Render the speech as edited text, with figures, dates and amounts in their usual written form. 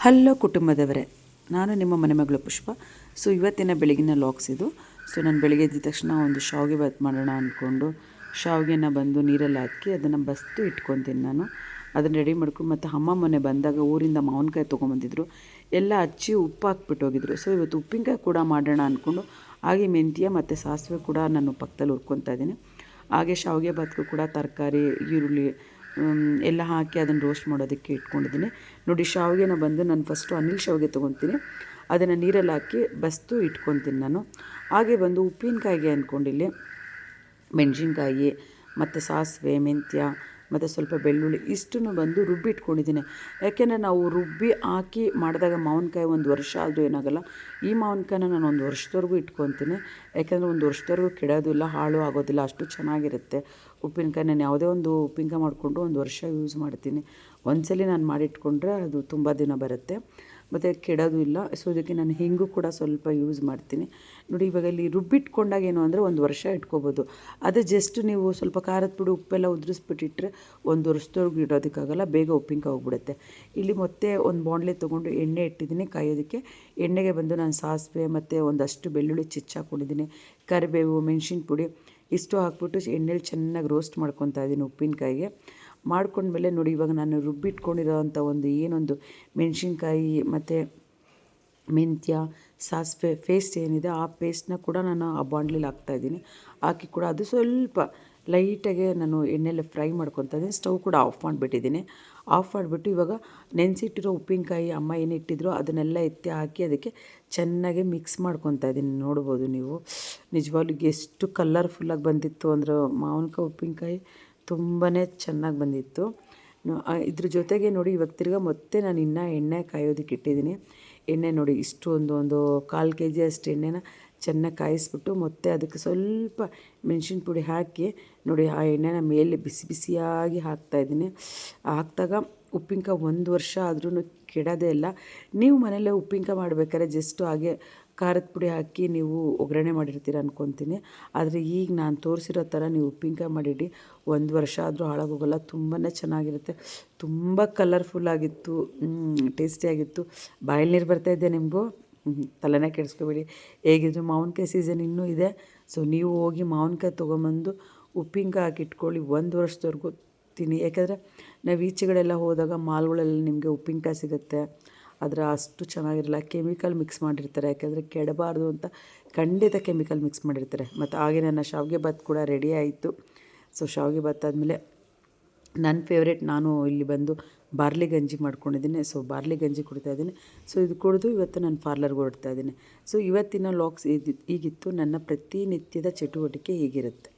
Hello ಕುಟುಂಬದವರೇ, ನಾನು ನಿಮ್ಮ ಮನೆ ಮಗಳು ಪುಷ್ಪ. ಸೊ ಇವತ್ತಿನ ಬೆಳಗಿನ ಲಾಗ್ಸ್ ಇದು. ಸೊ ನಾನು ಬೆಳಗ್ಗೆ ಎದ್ದ ತಕ್ಷಣ ಒಂದು ಶಾವಿಗೆ ಬಾತ್ ಮಾಡೋಣ ಅಂದ್ಕೊಂಡು ಶಾವಿಗೆನ ಬಂದು ನೀರಲ್ಲಿ ಹಾಕಿ ಅದನ್ನು ಬಸ್ತು ಇಟ್ಕೊತೀನಿ. ನಾನು ಅದನ್ನು ರೆಡಿ ಮಾಡ್ಕೊಂಡು ಮತ್ತು ಅಮ್ಮ ಮೊನ್ನೆ ಬಂದಾಗ ಊರಿಂದ ಮಾವಿನಕಾಯಿ ತೊಗೊಂಬಂದಿದ್ರು. ಎಲ್ಲ ಹಚ್ಚಿ ಉಪ್ಪು ಹಾಕ್ಬಿಟ್ಟು ಹೋಗಿದ್ರು. ಸೊ ಇವತ್ತು ಉಪ್ಪಿನಕಾಯಿ ಕೂಡ ಮಾಡೋಣ ಅಂದ್ಕೊಂಡು ಹಾಗೆ ಮೆಂತ್ಯ ಮತ್ತು ಸಾಸಿವೆ ಕೂಡ ನಾನು ಪಕ್ಕದಲ್ಲಿ ಹುರ್ಕೊತಾ ಇದ್ದೀನಿ. ಹಾಗೆ ಶಾವಿಗೆ ಬಾತ್ಗೂ ಕೂಡ ತರಕಾರಿ, ಈರುಳ್ಳಿ ಎಲ್ಲ ಹಾಕಿ ಅದನ್ನು ರೋಸ್ಟ್ ಮಾಡೋದಕ್ಕೆ ಇಟ್ಕೊಂಡಿದ್ದೀನಿ. ನೋಡಿ, ಶಾವಿಗೆನ ಬಂದು ನಾನು ಫಸ್ಟು ಅನಿಲ್ ಶಾವಿಗೆ ತೊಗೊತೀನಿ, ಅದನ್ನು ನೀರಲ್ಲಿ ಹಾಕಿ ಬಸ್ತು ಇಟ್ಕೊತೀನಿ ನಾನು. ಹಾಗೆ ಬಂದು ಉಪ್ಪಿನಕಾಯಿಗೆ ಅಂದ್ಕೊಂಡಿಲ್ಲಿ ಮೆಣಸಿನ್ಕಾಯಿ ಮತ್ತು ಸಾಸಿವೆ, ಮೆಂತ್ಯ ಮತ್ತು ಸ್ವಲ್ಪ ಬೆಳ್ಳುಳ್ಳಿ ಇಷ್ಟನ್ನು ಬಂದು ರುಬ್ಬಿ ಇಟ್ಕೊಂಡಿದ್ದೀನಿ. ಯಾಕೆಂದರೆ ನಾವು ರುಬ್ಬಿ ಹಾಕಿ ಮಾಡಿದಾಗ ಮಾವಿನಕಾಯಿ ಒಂದು ವರ್ಷ ಆದರೂ ಏನಾಗಲ್ಲ. ಈ ಮಾವಿನಕಾಯಿನ ನಾನು ಒಂದು ವರ್ಷದವರೆಗೂ ಇಟ್ಕೊತೀನಿ. ಯಾಕೆಂದರೆ ಒಂದು ವರ್ಷದವರೆಗೂ ಕೆಡೋದಿಲ್ಲ, ಹಾಳು ಆಗೋದಿಲ್ಲ, ಅಷ್ಟು ಚೆನ್ನಾಗಿರುತ್ತೆ ಉಪ್ಪಿನಕಾಯಿ. ನಾನು ಯಾವುದೇ ಒಂದು ಉಪ್ಪಿನಕಾಯಿ ಮಾಡಿಕೊಂಡು ಒಂದು ವರ್ಷ ಯೂಸ್ ಮಾಡ್ತೀನಿ. ಒಂದ್ಸಲ ನಾನು ಮಾಡಿಟ್ಕೊಂಡ್ರೆ ಅದು ತುಂಬ ದಿನ ಬರುತ್ತೆ ಮತ್ತು ಕೆಡೋದು ಇಲ್ಲ. ಸೊ ಇದಕ್ಕೆ ನಾನು ಹಿಂಗು ಕೂಡ ಸ್ವಲ್ಪ ಯೂಸ್ ಮಾಡ್ತೀನಿ. ನೋಡಿ, ಇವಾಗ ಇಲ್ಲಿ ರುಬ್ಬಿಟ್ಕೊಂಡಾಗ ಏನು ಅಂದರೆ ಒಂದು ವರ್ಷ ಇಟ್ಕೋಬೋದು. ಅದೇ ಜಸ್ಟ್ ನೀವು ಸ್ವಲ್ಪ ಖಾರದ ಪುಡಿ ಉಪ್ಪೆಲ್ಲ ಉದುರಿಸ್ಬಿಟ್ಟಿಟ್ರೆ ಒಂದು ವರ್ಷದವರೆಗೂ ಇಡೋದಕ್ಕಾಗಲ್ಲ, ಬೇಗ ಉಪ್ಪಿನಕಾಯಿ ಹೋಗ್ಬಿಡುತ್ತೆ. ಇಲ್ಲಿ ಮತ್ತೆ ಒಂದು ಬಾಣಲೆ ತೊಗೊಂಡು ಎಣ್ಣೆ ಇಟ್ಟಿದ್ದೀನಿ ಕಾಯೋದಕ್ಕೆ. ಎಣ್ಣೆಗೆ ಬಂದು ನಾನು ಸಾಸಿವೆ ಮತ್ತು ಒಂದಷ್ಟು ಬೆಳ್ಳುಳ್ಳಿ ಹಾಕ್ಕೊಂಡಿದ್ದೀನಿ, ಕರಿಬೇವು, ಮೆಣಸಿನ ಪುಡಿ ಇಷ್ಟು ಹಾಕ್ಬಿಟ್ಟು ಎಣ್ಣೆಲಿ ಚೆನ್ನಾಗಿ ರೋಸ್ಟ್ ಮಾಡ್ಕೊತಾ ಇದ್ದೀನಿ ಉಪ್ಪಿನಕಾಯಿಗೆ. ಮಾಡ್ಕೊಂಡ್ಮೇಲೆ ನೋಡಿ, ಇವಾಗ ನಾನು ರುಬ್ಬಿಟ್ಕೊಂಡಿರೋವಂಥ ಏನೊಂದು ಮೆಣಸಿನ್ಕಾಯಿ ಮತ್ತು ಮೆಂತ್ಯ, ಸಾಸಿವೆ ಪೇಸ್ಟ್ ಏನಿದೆ ಆ ಪೇಸ್ಟ್ನ ಕೂಡ ನಾನು ಆ ಬಾಣಲಿಲಿ ಹಾಕ್ತಾಯಿದ್ದೀನಿ. ಹಾಕಿ ಕೂಡ ಅದು ಸ್ವಲ್ಪ ಲೈಟಾಗೆ ನಾನು ಎಣ್ಣೆಲೆ ಫ್ರೈ ಮಾಡ್ಕೊತಾ ಇದ್ದೀನಿ. ಸ್ಟವ್ ಕೂಡ ಆಫ್ ಮಾಡಿಬಿಟ್ಟಿದ್ದೀನಿ. ಆಫ್ ಮಾಡಿಬಿಟ್ಟು ಇವಾಗ ನೆನೆಸಿಟ್ಟಿರೋ ಉಪ್ಪಿನಕಾಯಿ ಅಮ್ಮ ಏನು ಇಟ್ಟಿದ್ರು ಅದನ್ನೆಲ್ಲ ಎತ್ತಿ ಹಾಕಿ ಅದಕ್ಕೆ ಚೆನ್ನಾಗಿ ಮಿಕ್ಸ್ ಮಾಡ್ಕೊತಾ ಇದ್ದೀನಿ. ನೋಡ್ಬೋದು ನೀವು, ನಿಜವಾಗ್ಲೂ ಎಷ್ಟು ಕಲರ್ಫುಲ್ಲಾಗಿ ಬಂದಿತ್ತು ಅಂದ್ರೆ ಮಾವಿನಕಾಯಿ ಉಪ್ಪಿನಕಾಯಿ ತುಂಬಾ ಚೆನ್ನಾಗಿ ಬಂದಿತ್ತು. ಇದ್ರ ಜೊತೆಗೆ ನೋಡಿ, ಇವಾಗ ತಿರ್ಗಾ ಮತ್ತೆ ನಾನು ಇನ್ನೂ ಎಣ್ಣೆ ಕಾಯೋದಕ್ಕೆ ಇಟ್ಟಿದ್ದೀನಿ. ಎಣ್ಣೆ ನೋಡಿ, ಇಷ್ಟು ಒಂದು 1/4 kg ಅಷ್ಟು ಎಣ್ಣೆನ ಚೆನ್ನಾಗಿ ಕಾಯಿಸ್ಬಿಟ್ಟು ಮತ್ತೆ ಅದಕ್ಕೆ ಸ್ವಲ್ಪ ಮೆಣಸಿನ ಪುಡಿ ಹಾಕಿ ನೋಡಿ, ಆ ಎಣ್ಣೆನ ಮೇಲೆ ಬಿಸಿ ಬಿಸಿಯಾಗಿ ಹಾಕ್ತಾಯಿದ್ದೀನಿ. ಹಾಕಿದಾಗ ಉಪ್ಪಿನಕಾಯಿ ಒಂದು ವರ್ಷ ಆದ್ರೂ ಕೆಡೋದೇ ಇಲ್ಲ. ನೀವು ಮನೆಯಲ್ಲೇ ಉಪ್ಪಿನಕಾಯಿ ಮಾಡಬೇಕಾದ್ರೆ ಜಸ್ಟು ಹಾಗೆ ಖಾರದ ಪುಡಿ ಹಾಕಿ ನೀವು ಒಗ್ಗರಣೆ ಮಾಡಿರ್ತೀರ ಅಂದ್ಕೊತೀನಿ. ಆದರೆ ಈಗ ನಾನು ತೋರಿಸಿರೋ ಥರ ನೀವು ಉಪ್ಪಿನಕಾಯಿ ಮಾಡಿಡಿ, ಒಂದು ವರ್ಷ ಆದರೂ ಹಾಳಾಗೋಗಲ್ಲ, ತುಂಬಾ ಚೆನ್ನಾಗಿರುತ್ತೆ. ತುಂಬ ಕಲರ್ಫುಲ್ಲಾಗಿತ್ತು, ಟೇಸ್ಟಿಯಾಗಿತ್ತು. ಬಾಯಲ್ಲಿ ನೀರು ಬರ್ತಾಯಿದ್ದೆ ನಿಮಗೂ. ತಲೆನೇ ಕೆಡಿಸ್ಕೊಬೇಡಿ. ಹೇಗಿದ್ರು ಮಾವಿನಕಾಯಿ ಸೀಸನ್ ಇನ್ನೂ ಇದೆ. ಸೊ ನೀವು ಹೋಗಿ ಮಾವಿನಕಾಯಿ ತೊಗೊಂಬಂದು ಉಪ್ಪಿನಕಾಯಿ ಹಾಕಿ ಇಟ್ಕೊಳ್ಳಿ, ಒಂದು ವರ್ಷದವರೆಗೂ ತಿನ್ನಿ. ಯಾಕೆಂದರೆ ನಾವು ಈಚೆಗಡೆಲ್ಲ ಹೋದಾಗ ಮಾಲ್ಗಳಲ್ಲಿ ನಿಮಗೆ ಉಪ್ಪಿನಕಾಯಿ ಸಿಗುತ್ತೆ, ಆದರೆ ಅಷ್ಟು ಚೆನ್ನಾಗಿರಲ್ಲ, ಕೆಮಿಕಲ್ ಮಿಕ್ಸ್ ಮಾಡಿರ್ತಾರೆ. ಯಾಕೆಂದರೆ ಕೆಡಬಾರ್ದು ಅಂತ ಖಂಡಿತ ಕೆಮಿಕಲ್ ಮಿಕ್ಸ್ ಮಾಡಿರ್ತಾರೆ. ಮತ್ತು ಹಾಗೆ ನನ್ನ ಶಾವಿಗೆ ಬಾತ್ ಕೂಡ ರೆಡಿ ಆಯಿತು. ಸೊ ಶಾವಿಗೆ ಬಾತ್ ಆದಮೇಲೆ ನನ್ನ ಫೇವ್ರೇಟ್, ನಾನು ಇಲ್ಲಿ ಬಂದು ಬಾರ್ಲಿ ಗಂಜಿ ಮಾಡ್ಕೊಂಡಿದ್ದೀನಿ. ಸೊ ಬಾರ್ಲಿ ಗಂಜಿ ಕುಡಿತಾಯಿದ್ದೀನಿ. ಸೊ ಇದು ಕುಡಿದು ಇವತ್ತು ನಾನು ಪಾರ್ಲರ್ಗೆ ಹೊರಡ್ತಾಯಿದ್ದೀನಿ. ಸೊ ಇವತ್ತಿನ ಲಾಗ್ಸ್ ಈಗಿತ್ತು. ನನ್ನ ಪ್ರತಿನಿತ್ಯದ ಚಟುವಟಿಕೆ ಹೀಗಿರುತ್ತೆ.